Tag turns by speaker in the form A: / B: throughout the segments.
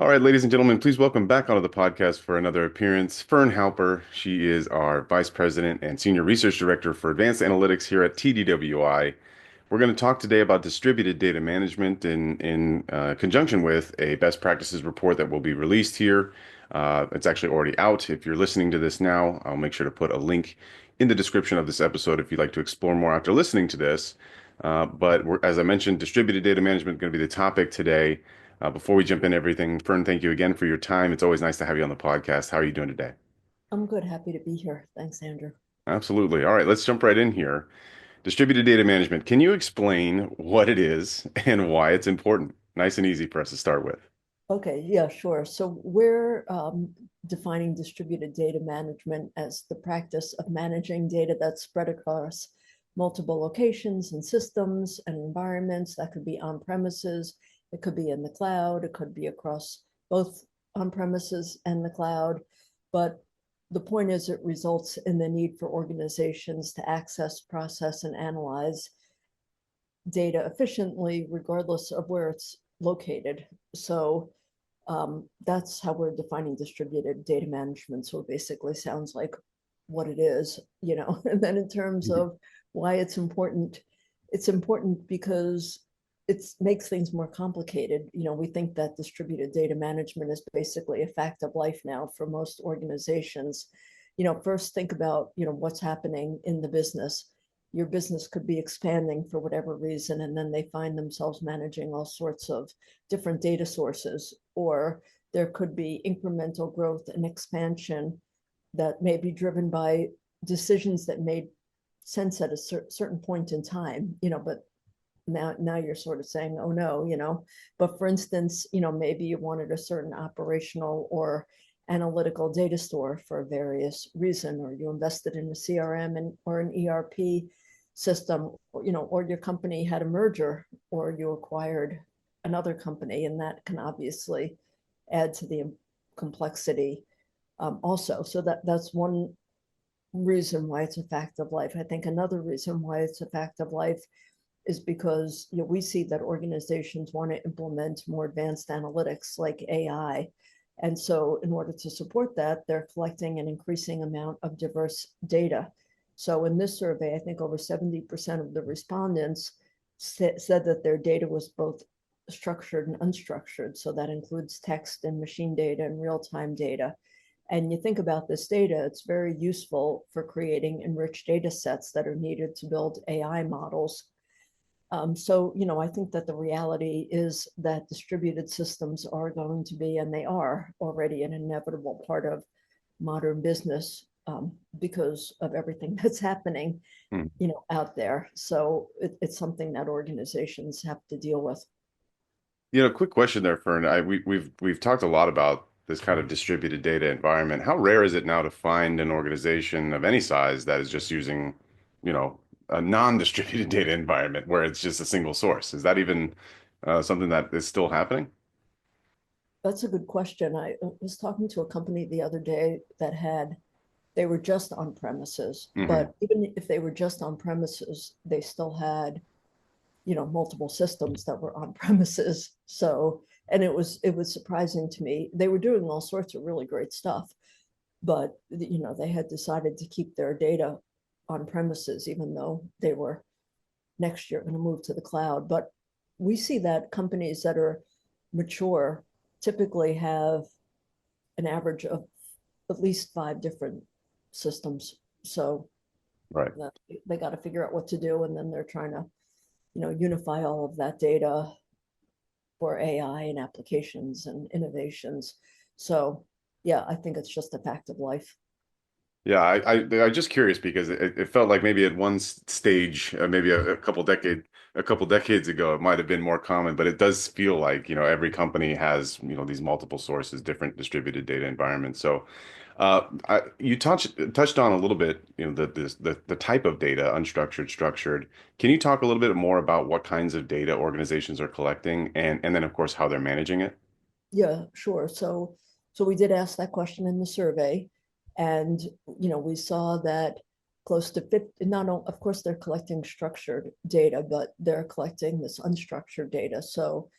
A: All right, ladies and gentlemen, please welcome back onto the podcast for another appearance, Fern Halper. She is our Vice President and Senior Research Director for Advanced Analytics here at TDWI. We're going to talk today about distributed data management in conjunction with a best practices report that will be released here. It's actually already out. If you're listening to this now, I'll make sure to put a link in the description of this episode if you'd like to explore more after listening to this. As I mentioned, distributed data management is going to be the topic today. Before we jump in everything, Fern, thank you again for your time. It's always nice to have you on the podcast. How are you doing today?
B: I'm good. Happy to be here. Thanks, Andrew.
A: Absolutely. All right, let's jump right in here. Distributed data management. Can you explain what it is and why it's important? Nice and easy for us to start with.
B: Okay, yeah, sure. So we're defining distributed data management as the practice of managing data that's spread across multiple locations and systems and environments. That could be on premises, it could be in the cloud, it could be across both on premises and the cloud. But the point is, it results in the need for organizations to access, process, and analyze data efficiently, regardless of where it's located. So that's how we're defining distributed data management. So it basically sounds like what it is. And then in terms
A: Mhm.
B: of why it's important because it makes things more complicated. We think that distributed data management is basically a fact of life now for most organizations. First think about, what's happening in the business. Your business could be expanding for whatever reason, and then they find themselves managing all sorts of different data sources, or there could be incremental growth and expansion that may be driven by decisions that made sense at a certain point in time, but now you're sort of saying, oh no. But for instance, maybe you wanted a certain operational or analytical data store for a various reason, or you invested in a CRM or an ERP system, or your company had a merger, or you acquired another company, and that can obviously add to the complexity also. So that's one reason why it's a fact of life. I think another reason why it's a fact of life is because we see that organizations want to implement more advanced analytics like AI. And so, in order to support that, they're collecting an increasing amount of diverse data. So, in this survey, I think over 70% of the respondents said that their data was both structured and unstructured. So, that includes text and machine data and real time data. And you think about this data, it's very useful for creating enriched data sets that are needed to build AI models. So, I think that the reality is that distributed systems are going to be, and they are already, an inevitable part of modern business because of everything that's happening,
A: Hmm.
B: out there. So it's something that organizations have to deal with.
A: Quick question there, Fern. We've talked a lot about this kind of distributed data environment. How rare is it now to find an organization of any size that is just using, you know, a non-distributed data environment where it's just a single source? Is that even something that is still happening?
B: That's a good question. I was talking to a company the other day that they were just on premises,
A: Hmm.
B: but even if they were just on premises, they still had multiple systems that were on premises. So, and it was surprising to me. They were doing all sorts of really great stuff, but they had decided to keep their data on premises, even though they were next year going to move to the cloud. But we see that companies that are mature typically have an average of at least 5 different systems. So
A: Right.
B: that they got to figure out what to do, and then they're trying to unify all of that data for AI and applications and innovations. So, yeah, I think it's just a fact of life.
A: Yeah, I'm just curious because it felt like maybe at one stage, maybe a couple decades ago, it might have been more common, but it does feel like, every company has, these multiple sources, different distributed data environments. So, you touched on a little bit, the type of data, unstructured, structured. Can you talk a little bit more about what kinds of data organizations are collecting and then of course how they're managing it?
B: Yeah, sure. So we did ask that question in the survey, and we saw that close to 50, not only, of course, they're collecting structured data, but they're collecting this unstructured data. So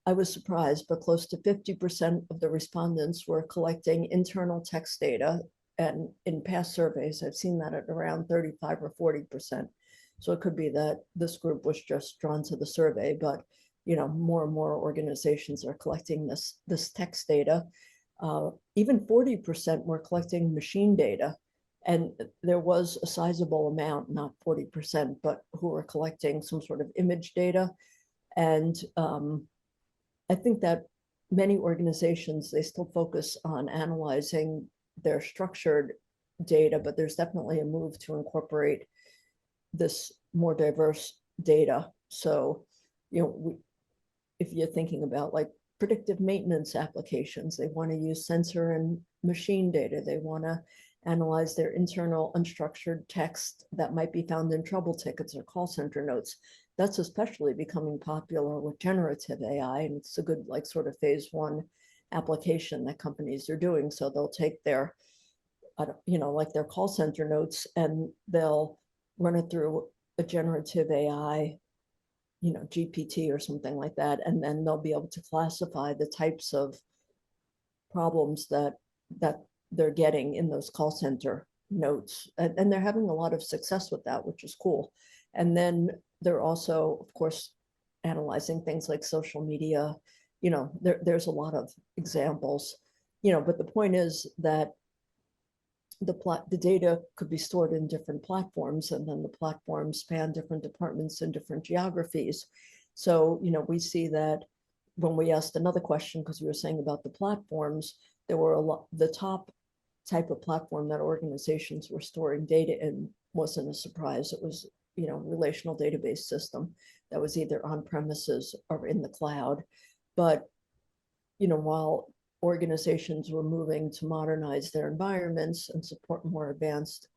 B: I was surprised, but close to 50% of the respondents were collecting internal text data. And in past surveys, I've seen that at around 35 or 40%. So it could be that this group was just drawn to the survey, but more and more organizations are collecting this text data. Even 40% were collecting machine data. And there was a sizable amount, not 40%, but who were collecting some sort of image data. And I think that many organizations, they still focus on analyzing their structured data, but there's definitely a move to incorporate this more diverse data. So, if you're thinking about like predictive maintenance applications, they want to use sensor and machine data. They want to analyze their internal unstructured text that might be found in trouble tickets or call center notes. That's especially becoming popular with generative AI, and it's a good like sort of phase one application that companies are doing. So they'll take their, like their call center notes, and they'll run it through a generative AI, GPT or something like that, and then they'll be able to classify the types of problems that they're getting in those call center notes, and they're having a lot of success with that, which is cool. And then they're also, of course, analyzing things like social media. There's a lot of examples, but the point is that the data could be stored in different platforms, and then the platforms span different departments and different geographies. So, we see that when we asked another question, because we were saying about the platforms, there were the top type of platform that organizations were storing data in wasn't a surprise. It was, relational database system that was either on premises or in the cloud. But, while organizations were moving to modernize their environments and support more advanced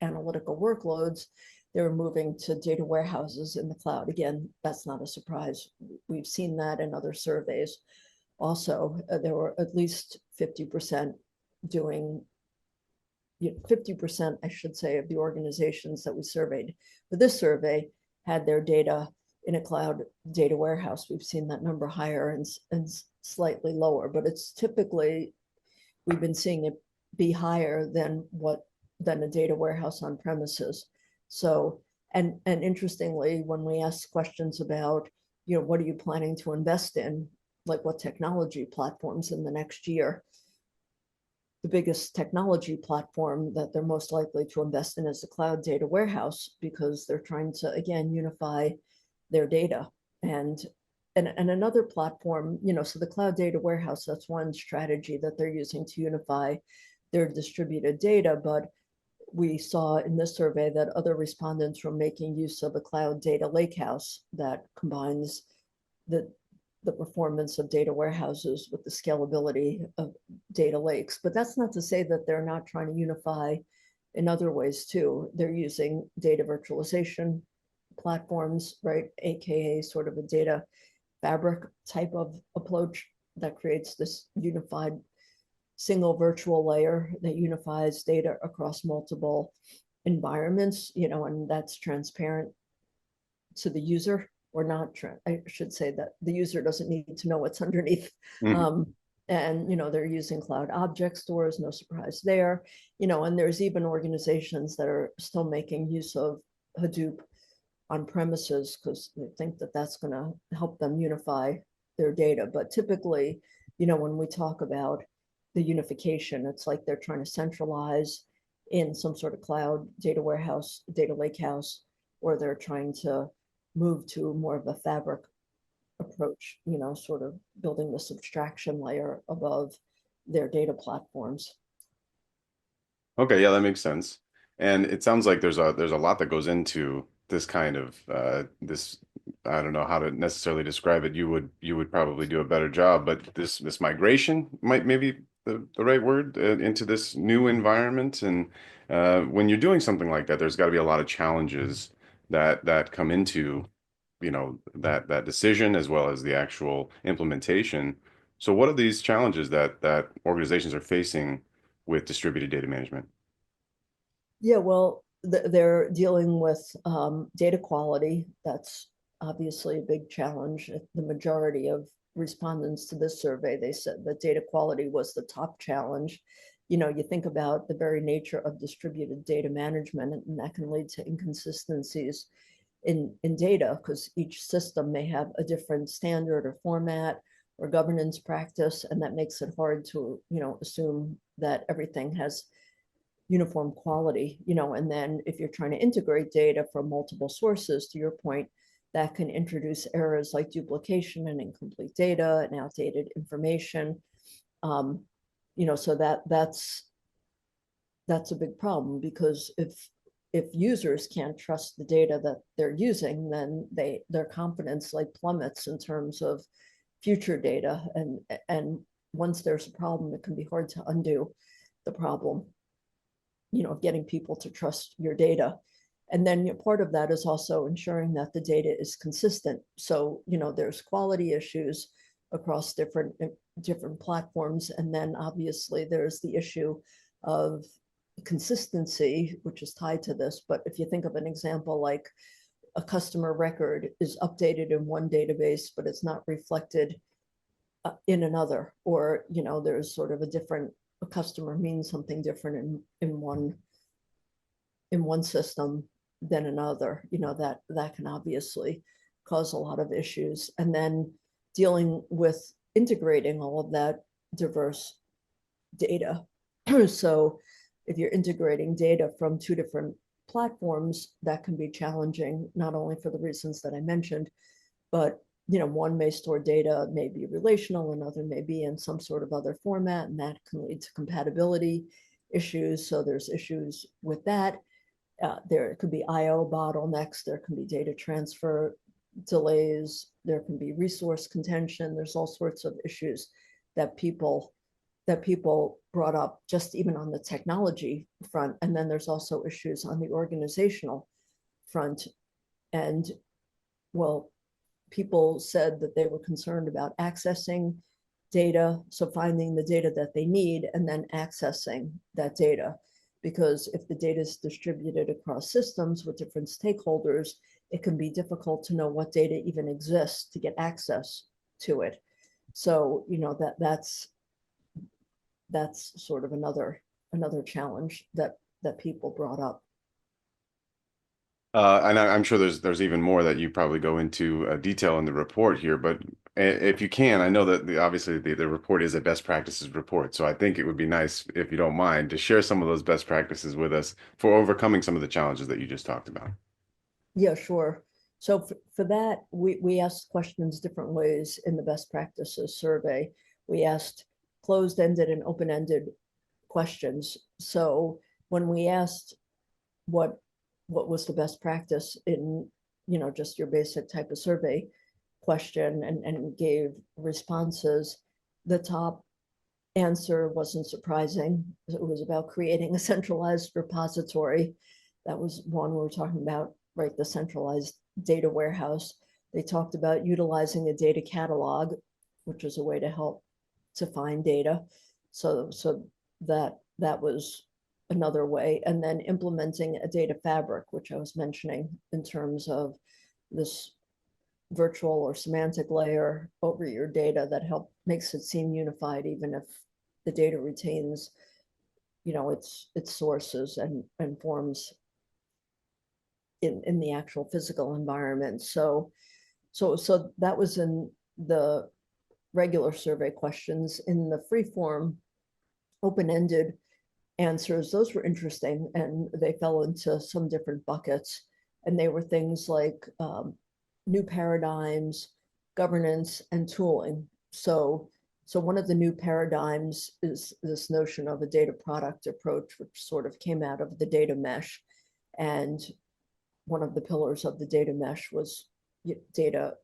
B: analytical workloads, they were moving to data warehouses in the cloud. Again, that's not a surprise. We've seen that in other surveys. Also, there were at least 50% doing, 50%, I should say, of the organizations that we surveyed for this survey had their data in a cloud data warehouse. We've seen that number higher and slightly lower, but it's typically, we've been seeing it be higher than a data warehouse on premises. So, and interestingly, when we ask questions about, what are you planning to invest in, like what technology platforms in the next year, the biggest technology platform that they're most likely to invest in is the cloud data warehouse, because they're trying to, again, unify their data. And another platform, so the cloud data warehouse, that's one strategy that they're using to unify their distributed data. But we saw in this survey that other respondents were making use of a cloud data lakehouse that combines the performance of data warehouses with the scalability of data lakes. But that's not to say that they're not trying to unify in other ways too. They're using data virtualization platforms, right? AKA sort of a data fabric type of approach that creates this unified single virtual layer that unifies data across multiple environments, and that's transparent to the user, or not. I should say that the user doesn't need to know what's underneath.
A: Mhm.
B: And they're using cloud object stores, no surprise there. And there's even organizations that are still making use of Hadoop on premises because they think that that's going to help them unify their data. But typically, when we talk about the unification, it's like they're trying to centralize in some sort of cloud data warehouse, data lakehouse, or they're trying to move to more of a fabric approach, sort of building this abstraction layer above their data platforms.
A: Okay, yeah, that makes sense. And it sounds like there's a lot that goes into this kind of this I don't know how to necessarily describe it. You would probably do a better job, but this migration might maybe the right word into this new environment. And when you're doing something like that, there's got to be a lot of challenges that come into, that decision as well as the actual implementation. So what are these challenges that organizations are facing with distributed data management?
B: Yeah, well, they're dealing with data quality. That's obviously a big challenge. The majority of respondents to this survey, they said that data quality was the top challenge. You think about the very nature of distributed data management, and that can lead to inconsistencies in data because each system may have a different standard or format or governance practice, and that makes it hard to assume that everything has uniform quality. And then if you're trying to integrate data from multiple sources, to your point, that can introduce errors like duplication and incomplete data and outdated information. So that's a big problem, because if users can't trust the data that they're using, then their confidence like plummets in terms of future data. And once there's a problem, it can be hard to undo the problem, getting people to trust your data. And then part of that is also ensuring that the data is consistent. So, there's quality issues across different platforms. And then obviously there's the issue of consistency, which is tied to this. But if you think of an example like a customer record is updated in one database, but it's not reflected in another, or there's sort of a customer means something different in one system than another, that can obviously cause a lot of issues. And then dealing with integrating all of that diverse data. So if you're integrating data from two different platforms, that can be challenging, not only for the reasons that I mentioned, but one may store data, may be relational, another may be in some sort of other format, and that can lead to compatibility issues. So there's issues with that. There could be IO bottlenecks, there can be data transfer delays, there can be resource contention. There's all sorts of issues that people brought up just even on the technology front. And then there's also issues on the organizational front. And well, people said that they were concerned about accessing data, so finding the data that they need and then accessing that data. Because if the data is distributed across systems with different stakeholders, it can be difficult to know what data even exists to get access to it. So, that's sort of another challenge that people brought up.
A: And I'm sure there's even more that you probably go into detail in the report here, but if you can, I know that obviously the report is a best practices report, so I think it would be nice, if you don't mind, to share some of those best practices with us for overcoming some of the challenges that you just talked about.
B: Yeah, sure. So for that, we asked questions different ways in the best practices survey. We asked closed-ended and open-ended questions. So when we asked what was the best practice in just your basic type of survey question, and gave responses, the top answer wasn't surprising. It was about creating a centralized repository. That was one we were talking about, right? The centralized data warehouse. They talked about utilizing a data catalog, which is a way to help to find data. So that was another way. And then implementing a data fabric, which I was mentioning, in terms of this virtual or semantic layer over your data that makes it seem unified, even if the data retains its sources and forms in the actual physical environment. So that was in the regular survey questions. In the free form open-ended answers, those were interesting, and they fell into some different buckets. And they were things like new paradigms, governance, and tooling. So one of the new paradigms is this notion of a data product approach, which sort of came out of the data mesh. And one of the pillars of the data mesh was data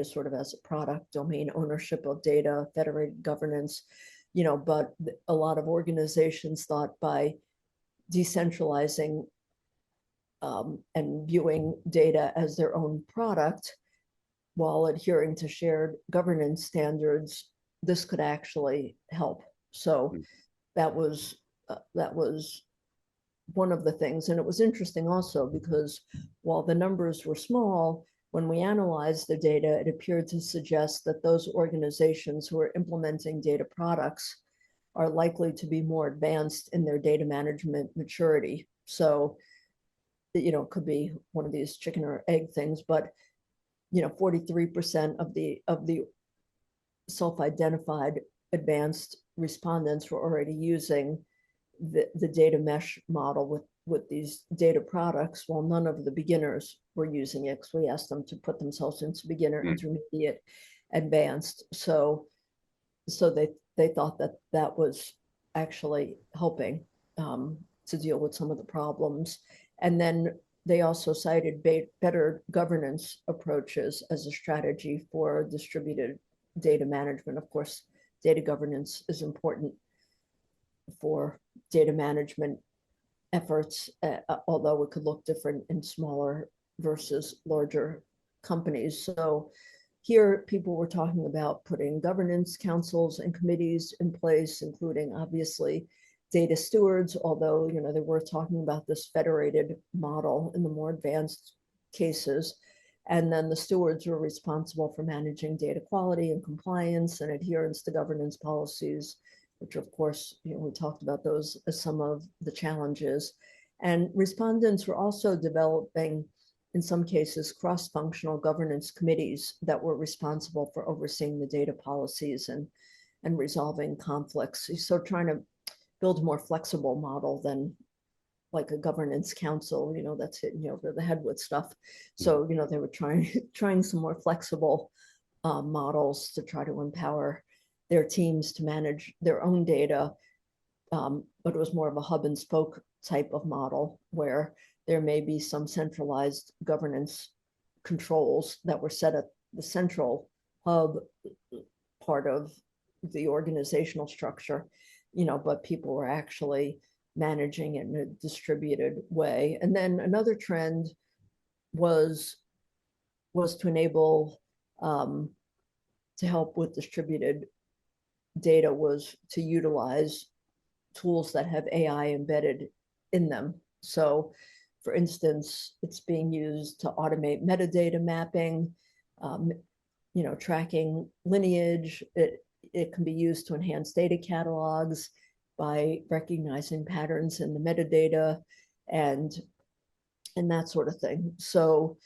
B: sort of as a product, domain ownership of data, federated governance, but a lot of organizations thought by decentralizing and viewing data as their own product while adhering to shared governance standards, this could actually help. So that was one of the things. And it was interesting also because while the numbers were small, when we analyzed the data, it appeared to suggest that those organizations who are implementing data products are likely to be more advanced in their data management maturity. So, it could be one of these chicken or egg things, but 43% of the self-identified advanced respondents were already using the data mesh model with these data products, while none of the beginners were using it, because we asked them to put themselves into beginner, intermediate, advanced. So they thought that that was actually helping to deal with some of the problems. And then they also cited better governance approaches as a strategy for distributed data management. Of course, data governance is important for data management efforts, although it could look different in smaller versus larger companies. So here, people were talking about putting governance councils and committees in place, including obviously data stewards, although they were talking about this federated model in the more advanced cases. And then the stewards were responsible for managing data quality and compliance and adherence to governance policies, which of course, we talked about those as some of the challenges. And respondents were also developing, in some cases, cross-functional governance committees that were responsible for overseeing the data policies and resolving conflicts. So trying to build a more flexible model than like a governance council, that's hitting you over the head with stuff. So, they were trying some more flexible models to try to empower their teams to manage their own data. But it was more of a hub and spoke type of model where there may be some centralized governance controls that were set at the central hub part of the organizational structure, but people were actually managing it in a distributed way. And then another trend was to enable to help with distributed data was to utilize tools that have AI embedded in them. So, for instance, it's being used to automate metadata mapping, tracking lineage. It can be used to enhance data catalogs by recognizing patterns in the metadata and that sort of thing. So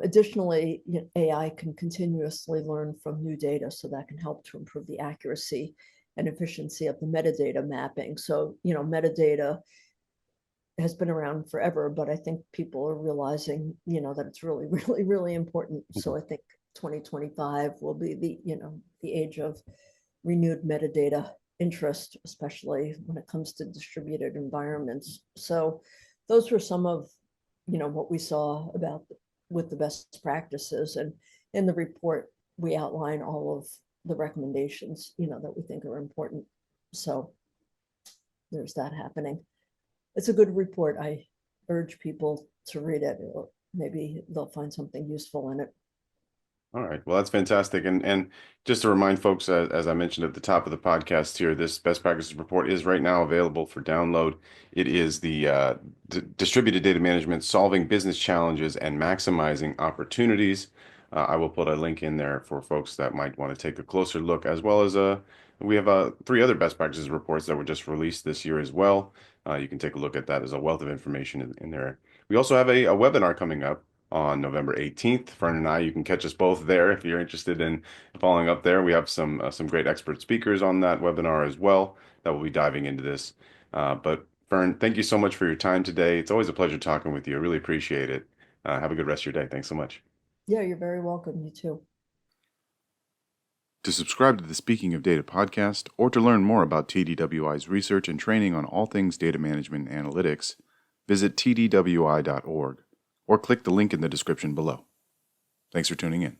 B: additionally, AI can continuously learn from new data, so that can help to improve the accuracy and efficiency of the metadata mapping. So, metadata has been around forever, but I think people are realizing, that it's really, really, really important. So I think 2025 will be the age of renewed metadata interest, especially when it comes to distributed environments. So those were some of, what we saw about with the best practices. And in the report, we outline all of the recommendations, that we think are important. So there's that happening. It's a good report. I urge people to read it. Maybe they'll find something useful in it.
A: All right. Well, that's fantastic. And just to remind folks, as I mentioned at the top of the podcast here, this best practices report is right now available for download. It is the distributed data management, solving business challenges and maximizing opportunities. I will put a link in there for folks that might want to take a closer look, as well as we have 3 other best practices reports that were just released this year as well. You can take a look at that as a wealth of information in there. We also have a webinar coming up on November 18th. Fern and I, you can catch us both there if you're interested in following up there. We have some great expert speakers on that webinar as well that will be diving into this. But Fern, thank you so much for your time today. It's always a pleasure talking with you. I really appreciate it. Have a good rest of your day. Thanks so much.
B: Yeah, you're very welcome. You too.
A: To subscribe to the Speaking of Data podcast, or to learn more about TDWI's research and training on all things data management and analytics, visit tdwi.org or click the link in the description below. Thanks for tuning in.